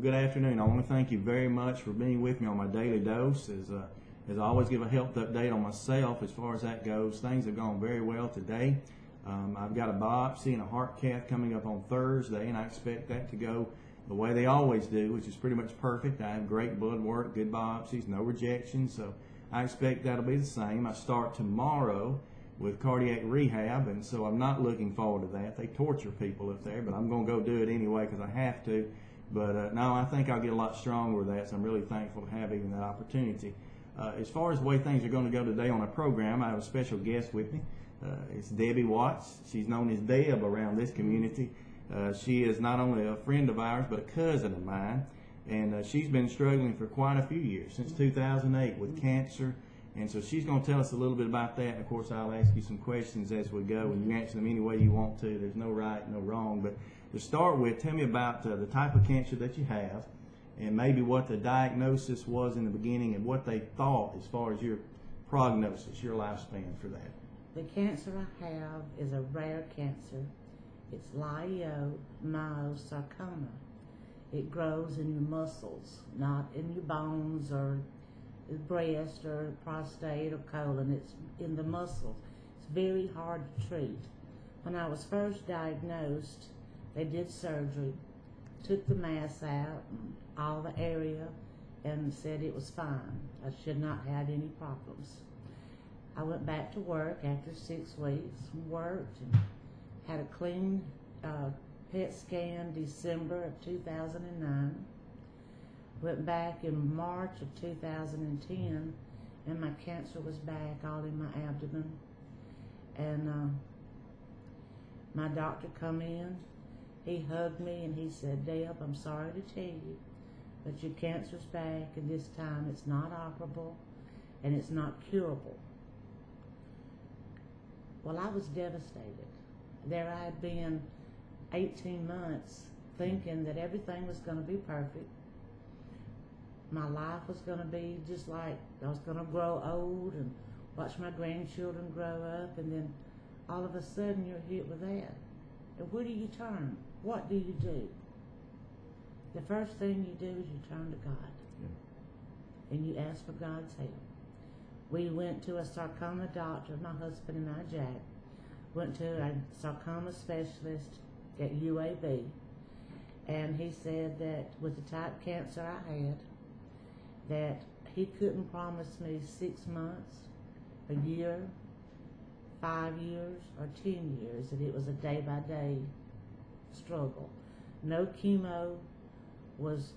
good afternoon. I want to thank you very much for being with me on my daily dose. As I always give a health update on myself as far as that goes, things have gone very well today. I've got a biopsy and a heart cath coming up on Thursday, and I expect that to go the way they always do, which is pretty much perfect. I have great blood work, good biopsies, no rejections, so I expect that'll be the same. I start tomorrow with cardiac rehab, and so I'm not looking forward to that. They torture people up there, but I'm going to go do it anyway because I have to. But no, I think I'll get a lot stronger with that, so I'm really thankful to have even that opportunity. As far as the way things are going to go today on our program, I have a special guest with me. It's Debbie Watts. She's known as Deb around this community. She is not only a friend of ours, but a cousin of mine, and she's been struggling for quite a few years, since 2008 with cancer. And so she's going to tell us a little bit about that. And of course, I'll ask you some questions as we go, and you answer them any way you want to. There's no right, no wrong. But to start with, tell me about the type of cancer that you have, and maybe what the diagnosis was in the beginning, and what they thought as far as your prognosis, your lifespan for that. The cancer I have is a rare cancer. It's leiomyosarcoma. It grows in your muscles, not in your bones or the breast or prostate or colon. It's in the muscles. It's very hard to treat. When I was first diagnosed, they did surgery, took the mass out, all the area, and said it was fine. I should not have any problems. I went back to work after 6 weeks, worked, and had a clean PET scan December of 2009. Went back in March of 2010, and my cancer was back all in my abdomen. And my doctor come in, he hugged me and he said, Deb, I'm sorry to tell you, but your cancer's back, and this time it's not operable and it's not curable. Well, I was devastated. There I had been 18 months thinking that everything was going to be perfect. My life was going to be just like, I was going to grow old and watch my grandchildren grow up, and then all of a sudden you're hit with that. And where do you turn? What do you do? The first thing you do is you turn to God. Yeah. And you ask for God's help. We went to a sarcoma doctor, my husband and I, Jack, went to a sarcoma specialist at UAB, and he said that with the type of cancer I had, that he couldn't promise me 6 months, a year, 5 years, or 10 years, that it was a day-by-day struggle. No chemo was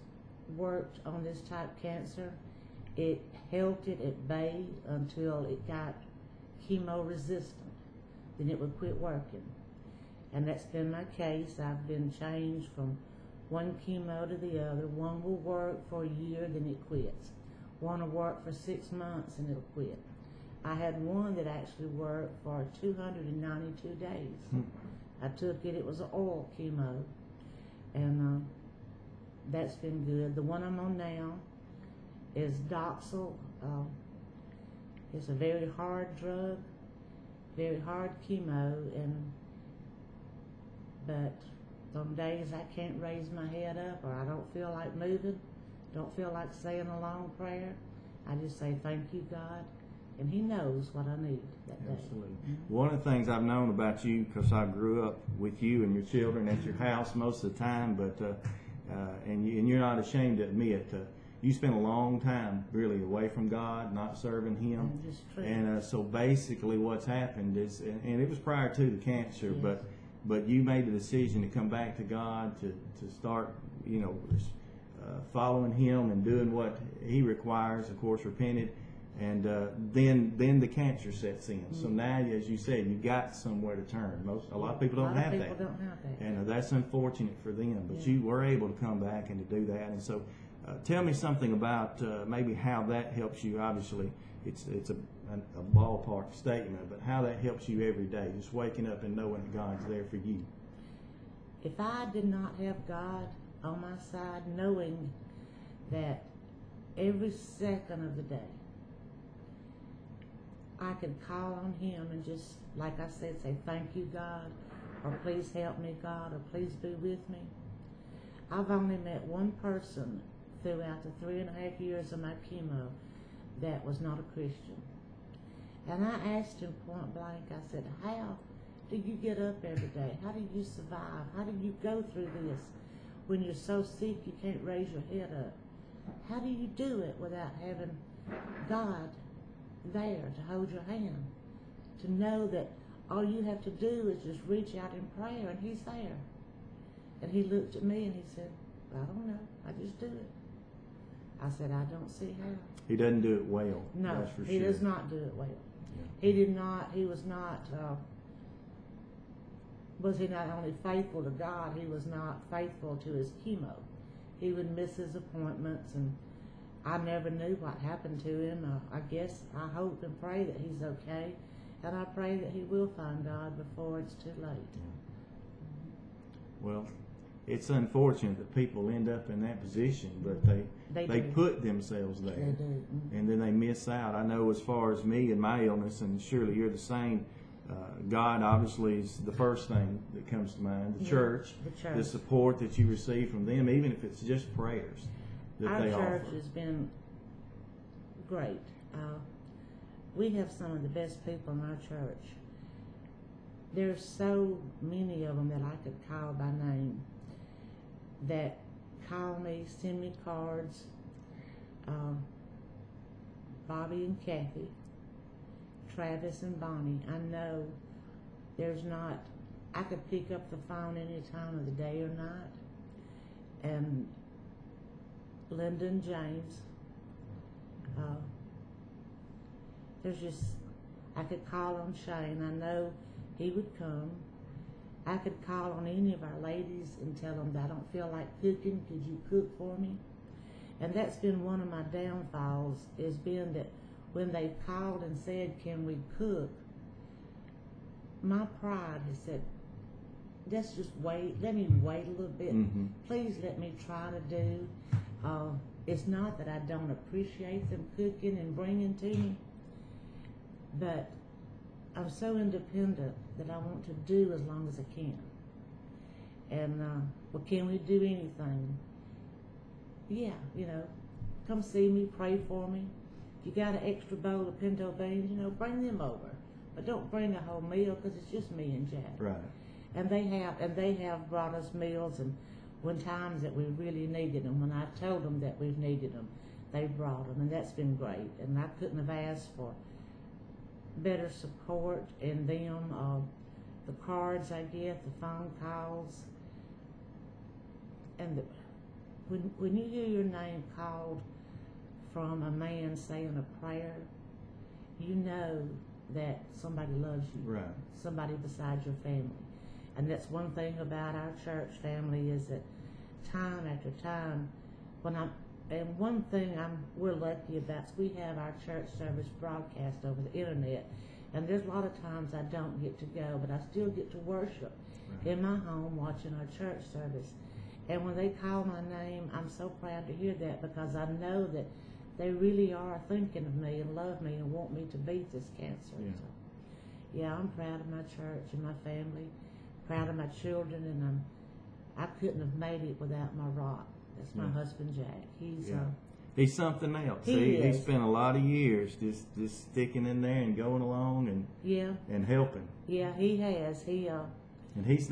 worked on this type of cancer. It held it at bay until it got chemo resistant. Then it would quit working. And that's been my case. I've been changed from one chemo to the other. One will work for a year, then it quits. One will work for 6 months and it'll quit. I had one that actually worked for 292 days. I took it, it was an oral chemo, and that's been good. The one I'm on now is Doxil. It's a very hard drug, very hard chemo, but some days I can't raise my head up, or I don't feel like moving, don't feel like saying a long prayer. I just say, thank you, God, and He knows what I need that day. Absolutely. One of the things I've known about you, because I grew up with you and your children at your house most of the time, but and you're not ashamed to admit, you spent a long time really away from God, not serving Him. And so basically what's happened is, and it was prior to the cancer, yes, but you made the decision to come back to God, to start, following Him and doing what He requires, of course, repented, and then the cancer sets in. So now, as you said, you've got somewhere to turn. A lot of people don't have that. And that's unfortunate for them, but you were able to come back and to do that. And so tell me something about maybe how that helps you. Obviously, it's a ballpark statement, but how that helps you every day, just waking up and knowing that God's there for you. If I did not have God on my side, knowing that every second of the day I could call on Him and just, like I said, say, thank you, God, or please help me, God, or please be with me, I've only met one person throughout the 3.5 years of my chemo that was not a Christian. And I asked him point blank, I said, how do you get up every day? How do you survive? How do you go through this when you're so sick you can't raise your head up? How do you do it without having God there to hold your hand? To know that all you have to do is just reach out in prayer and He's there. And he looked at me and he said, I don't know, I just do it. I said, I don't see how. He doesn't do it well. No, that's for he sure. does not do it well. Yeah. He was not only faithful to God, he was not faithful to his chemo. He would miss his appointments, and I never knew what happened to him. I guess I hope and pray that he's okay, and I pray that he will find God before it's too late. Yeah. Well, it's unfortunate that people end up in that position, but they put themselves there. They do. Mm-hmm. And then they miss out. I know as far as me and my illness, and surely you're the same, God obviously is the first thing that comes to mind. The church, the support that you receive from them, even if it's just prayers that they offer. Our church has been great. We have some of the best people in our church. There's so many of them that I could call by name that call me, send me cards. Bobby and Kathy, Travis and Bonnie. I know there's not, I could pick up the phone any time of the day or night. And Linda and James, there's just, I could call on Shane. I know he would come. I could call on any of our ladies and tell them that I don't feel like cooking. Could you cook for me? And that's been one of my downfalls, is being that when they called and said, can we cook, my pride has said, let's just wait. Let me wait a little bit. Mm-hmm. Please let me try to do. It's not that I don't appreciate them cooking and bringing to me, but I'm so independent that I want to do as long as I can. And, well, can we do anything? Yeah, come see me, pray for me. If you got an extra bowl of pinto beans, bring them over. But don't bring a whole meal, because it's just me and Jack. Right. And they have brought us meals, and when times that we really needed them, when I told them that we've needed them, they brought them, and that's been great. And I couldn't have asked for better support in them. The cards I get, the phone calls, and when you hear your name called from a man saying a prayer, you know that somebody loves you. Right. Somebody besides your family. And that's one thing about our church family, is that time after time, and one thing we're lucky about is we have our church service broadcast over the internet. And there's a lot of times I don't get to go, but I still get to worship in my home watching our church service. And when they call my name, I'm so proud to hear that, because I know that they really are thinking of me and love me and want me to beat this cancer. Yeah. So, yeah, I'm proud of my church and my family, proud of my children, and I couldn't have made it without my rock. That's my husband, Jack. He's something else. He spent a lot of years just sticking in there and going along and helping. Yeah, he has. And he's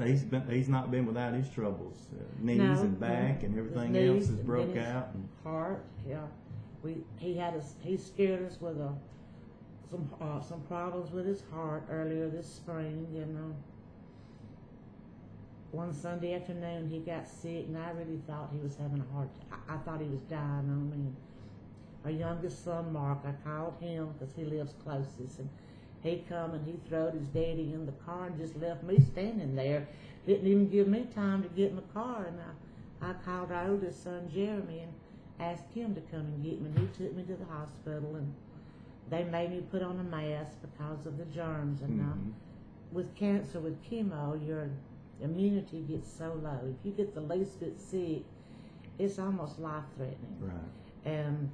not been without his troubles, knees and back and everything else has broke out. And heart, yeah. He scared us with some problems with his heart earlier this spring. One Sunday afternoon he got sick, and I really thought he was having a heart attack. I thought he was dying on me. Our youngest son, Mark, I called him because he lives closest, and he come and he throwed his daddy in the car and just left me standing there. Didn't even give me time to get in the car, and I called our oldest son, Jeremy, and asked him to come and get me. And he took me to the hospital, and they made me put on a mask because of the germs. And with cancer, with chemo, your immunity gets so low. If you get the least bit sick, it's almost life-threatening. Right. And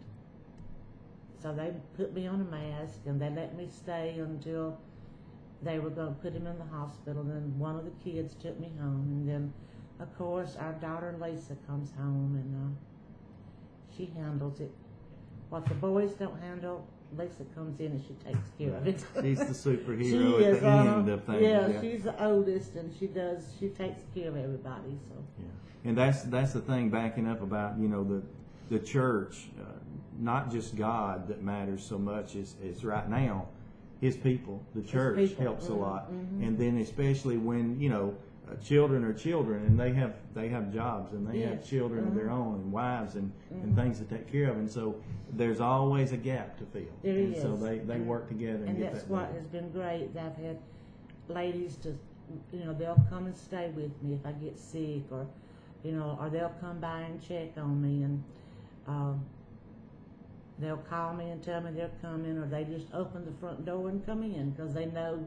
so they put me on a mask, and they let me stay until they were going to put him in the hospital. Then one of the kids took me home, and then of course, our daughter Lisa comes home and she handles it. What the boys don't handle, Lisa comes in and she takes care of it. She's the superhero She at is, the end of things. Yeah, she's the oldest, and she takes care of everybody. So. Yeah, and that's the thing. Backing up about the church, not just God that matters so much. Is right now, His people, the church helps a lot, and then especially when children are children and they have jobs and they have children of their own and wives and things to take care of, and so there's always a gap to fill. There and is. So they work together and get that's that what done. has been great. I've had ladies to, they'll come and stay with me if I get sick, or they'll come by and check on me, and they'll call me and tell me they're coming, or they just open the front door and come in because they know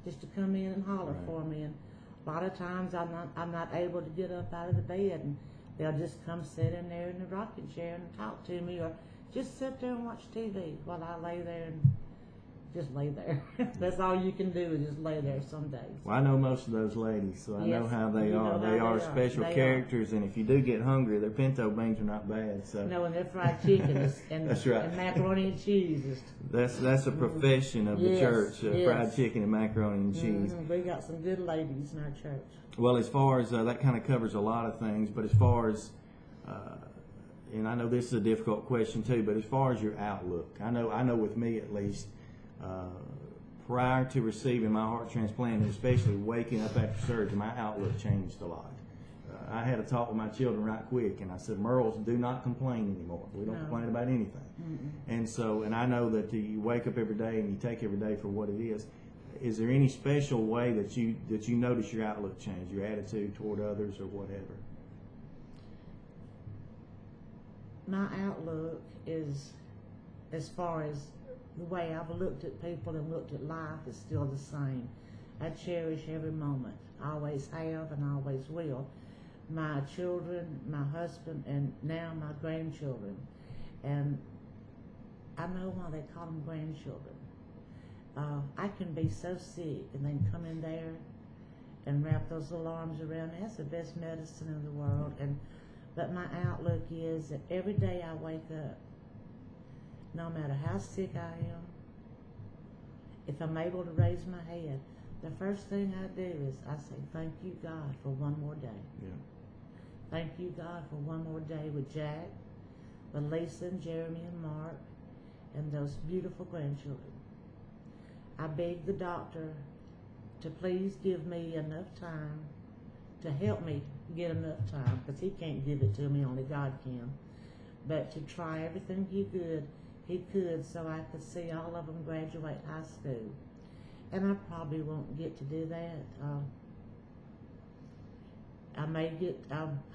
just to come in and holler for me. And a lot of times I'm not able to get up out of the bed, and they'll just come sit in there in the rocking chair and talk to me, or just sit there and watch TV while I lay there and just lay there. That's all you can do is just lay there some days. Well, I know most of those ladies, so I know how they are. They are special characters, and if you do get hungry, their pinto beans are not bad. So no, and their fried chicken and, that's right. And macaroni and cheese. That's a profession of the church, fried chicken and macaroni and cheese. We got some good ladies in our church. Well, as far as that kind of covers a lot of things, but as far as and I know this is a difficult question too, but as far as your outlook, I know with me at least, prior to receiving my heart transplant, and especially waking up after surgery, my outlook changed a lot. I had a talk with my children right quick, and I said, Merles, do not complain anymore. We don't complain about anything. And so, and I know that you wake up every day and you take every day for what it is. Is there any special way that you notice your outlook change, your attitude toward others or whatever? My outlook is, as far as the way I've looked at people and looked at life, is still the same. I cherish every moment. I always have and always will. My children, my husband, and now my grandchildren. And I know why they call them grandchildren. I can be so sick and then come in there and wrap those little arms around me. That's the best medicine in the world. But my outlook is that every day I wake up, no matter how sick I am, if I'm able to raise my head, the first thing I do is I say, thank you, God, for one more day. Yeah. Thank you, God, for one more day with Jack, with Lisa and Jeremy and Mark, and those beautiful grandchildren. I beg the doctor to please give me enough time to help me get enough time, because he can't give it to me, only God can. But to try everything he could so I could see all of them graduate high school. And I probably won't get to do that. I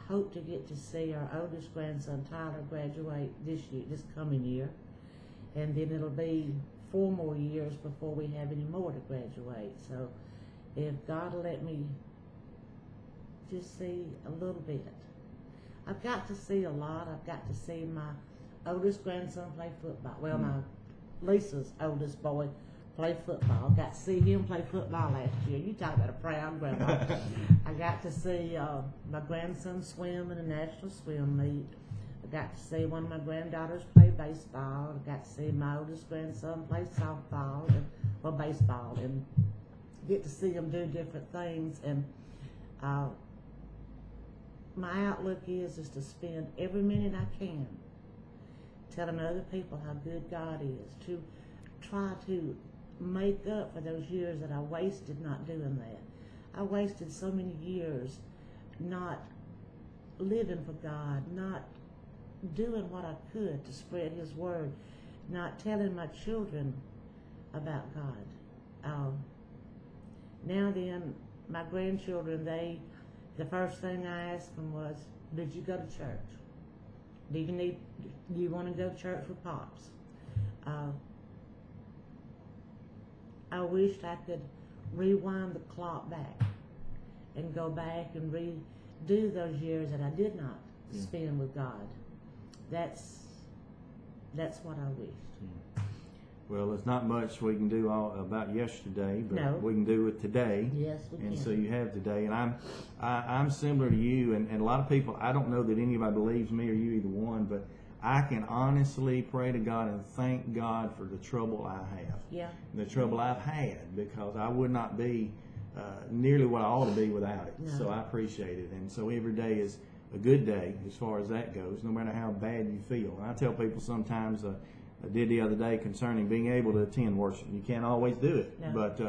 hope to get to see our oldest grandson, Tyler, graduate this coming year. And then it'll be 4 more years before we have any more to graduate. So if God will let me just see a little bit. I've got to see a lot. I've got to see my oldest grandson play football. Well, my Lisa's oldest boy play football. Got to see him play football last year. You talk about a proud grandma. I got to see my grandson swim in a national swim meet. I got to see one of my granddaughters play baseball. I got to see my oldest grandson play softball or baseball, and get to see them do different things. And my outlook is to spend every minute I can telling other people how good God is, to try to make up for those years that I wasted not doing that. I wasted so many years not living for God, not doing what I could to spread His word, not telling my children about God. Now then, my grandchildren, the first thing I asked them was, did you go to church? Do you want to go to church with Pops? I wished I could rewind the clock back and go back and redo those years that I did not spend with God. That's what I wished. Well, there's not much we can do about yesterday, but No. we can do with today. Yes, we And can. so you have today, and I'm similar to you, and a lot of people. I don't know that anybody believes me or you either one, but I can honestly pray to God and thank God for the trouble I have. Yeah. The trouble I've had, because I would not be nearly what I ought to be without it. No. So I appreciate it, and so every day is a good day as far as that goes, no matter how bad you feel. And I tell people sometimes. I did the other day concerning being able to attend worship. You can't always do it, No. but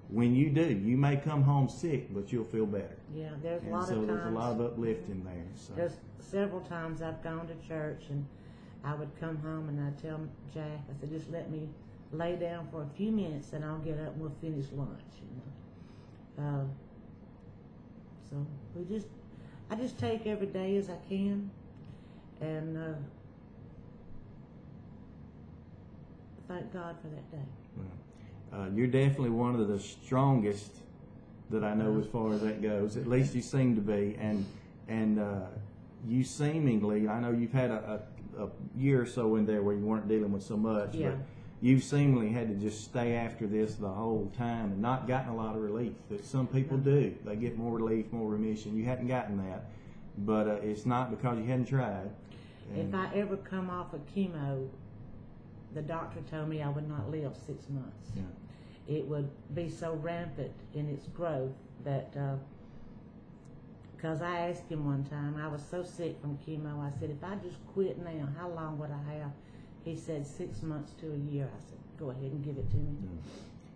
when you do, you may come home sick, but you'll feel better. Yeah, there's a And lot so of times. there's a lot of uplifting there. So. There's several times I've gone to church and I would come home and I'd tell Jack, I said, just let me lay down for a few minutes and I'll get up and we'll finish lunch. So I just take every day as I can, and thank God for that day. Well, you're definitely one of the strongest that I know as far as that goes. At least you seem to be, and you seemingly, I know you've had a year or so in there where you weren't dealing with so much, Yeah. but you seemingly had to just stay after this the whole time and not gotten a lot of relief. That some people do. They get more relief, more remission. You hadn't gotten that, but it's not because you hadn't tried. If I ever come off of chemo, the doctor told me I would not live 6 months. Yeah. It would be so rampant in its growth that, because I asked him one time, I was so sick from chemo, I said, if I just quit now, how long would I have? He said 6 months to a year. I said, go ahead and give it to me.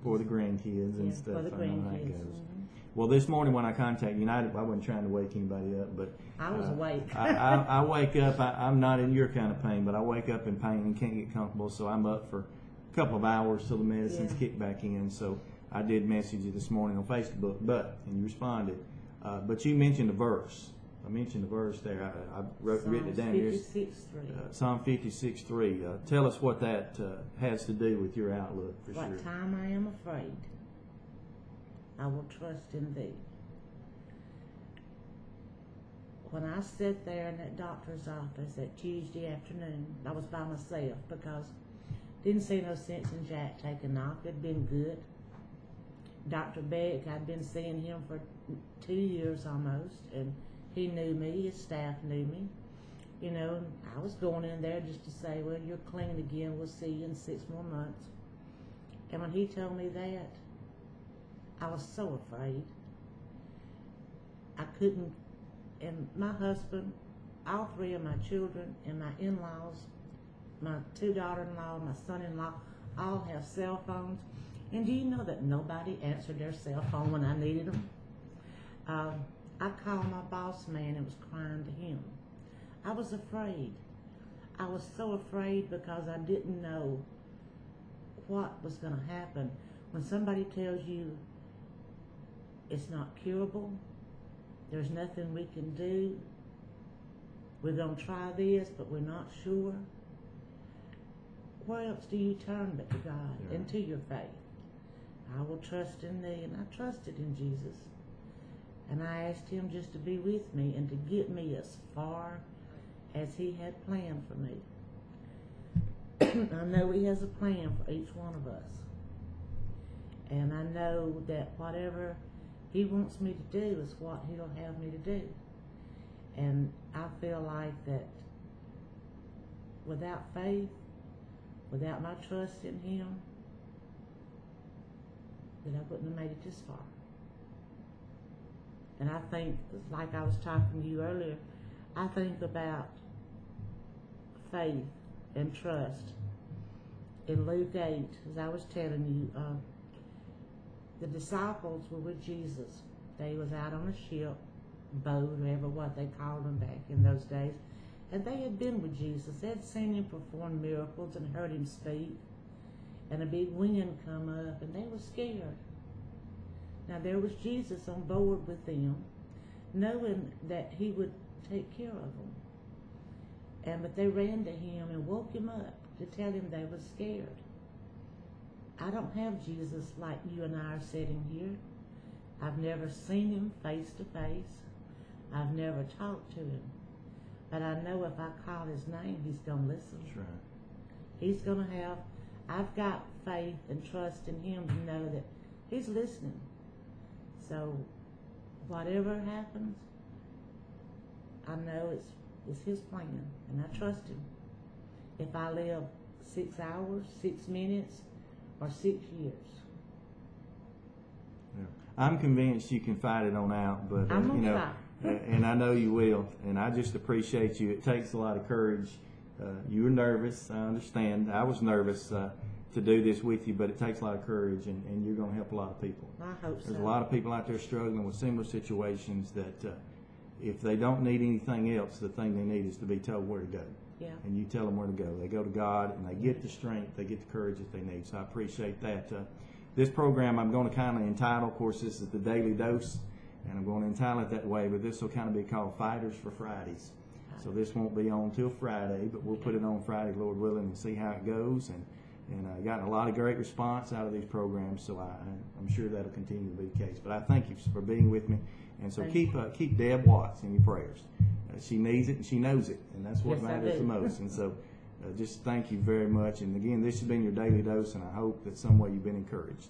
For the grandkids and stuff. For the I know how it grandkids. goes. Mhm. Well, this morning when I contacted United, I wasn't trying to wake anybody up, but I was awake. I wake up. I'm not in your kind of pain, but I wake up in pain and can't get comfortable, so I'm up for a couple of hours till the medicines kick back in. So I did message you this morning on Facebook, and you responded. But you mentioned a verse. I mentioned the verse there. I've written it down here. 56:3. Psalm 56:3. Tell us what that has to do with your outlook, for What sure. time I am afraid, I will trust in thee. When I sat there in that doctor's office that Tuesday afternoon, I was by myself because didn't see no sense in Jack taking off. It'd been good. Dr. Beck, I'd been seeing him for 2 years almost, and he knew me, his staff knew me. You know, I was going in there just to say, well, you're clean again, we'll see you in 6 more months. And when he told me that, I was so afraid. I couldn't, and my husband, all 3 of my children, and my in-laws, my 2 daughter-in-law, my son-in-law, all have cell phones. And do you know that nobody answered their cell phone when I needed them? I called my boss man and was crying to him. I was afraid. I was so afraid because I didn't know what was going to happen. When somebody tells you it's not curable, there's nothing we can do, we're going to try this, but we're not sure, where else do you turn but to God and to your faith? I will trust in thee, and I trusted in Jesus. And I asked him just to be with me and to get me as far as he had planned for me. I know he has a plan for each one of us. And I know that whatever he wants me to do is what he'll have me to do. And I feel like that without faith, without my trust in him, that I wouldn't have made it this far. And I think, like I was talking to you earlier, I think about faith and trust. In Luke 8, as I was telling you, the disciples were with Jesus. They was out on a ship, boat, whatever what they called them back in those days. And they had been with Jesus. They had seen him perform miracles and heard him speak. And a big wind come up, and they were scared. Now there was Jesus on board with them, knowing that he would take care of them. But they ran to him and woke him up to tell him they were scared. I don't have Jesus like you and I are sitting here. I've never seen him face to face. I've never talked to him. But I know if I call his name, he's going to listen. That's right. He's going to have I've got faith and trust in Him to know that He's listening. So whatever happens, I know it's His plan, and I trust Him. If I live 6 hours, 6 minutes, or 6 years. Yeah. I'm convinced you can fight it on out, but I'm you know, try. and I know you will. And I just appreciate you. It takes a lot of courage. You were nervous. I understand. I was nervous to do this with you, but it takes a lot of courage, and you're going to help a lot of people. I hope so. There's a lot of people out there struggling with similar situations that if they don't need anything else, the thing they need is to be told where to go. Yeah. And you tell them where to go. They go to God, and they get the strength, they get the courage that they need. So I appreciate that. This program I'm going to kind of entitle, of course, this is the Daily Dose, and I'm going to entitle it that way, but this will kind of be called Fighters for Fridays. So this won't be on till Friday, but we'll put it on Friday, Lord willing, and see how it goes. And I got a lot of great response out of these programs, so I'm sure that'll continue to be the case. But I thank you for being with me, and so keep Deb Watts in your prayers. She needs it and she knows it, and that's what matters the most. And so just thank you very much. And again, this has been your Daily Dose, and I hope that some way you've been encouraged.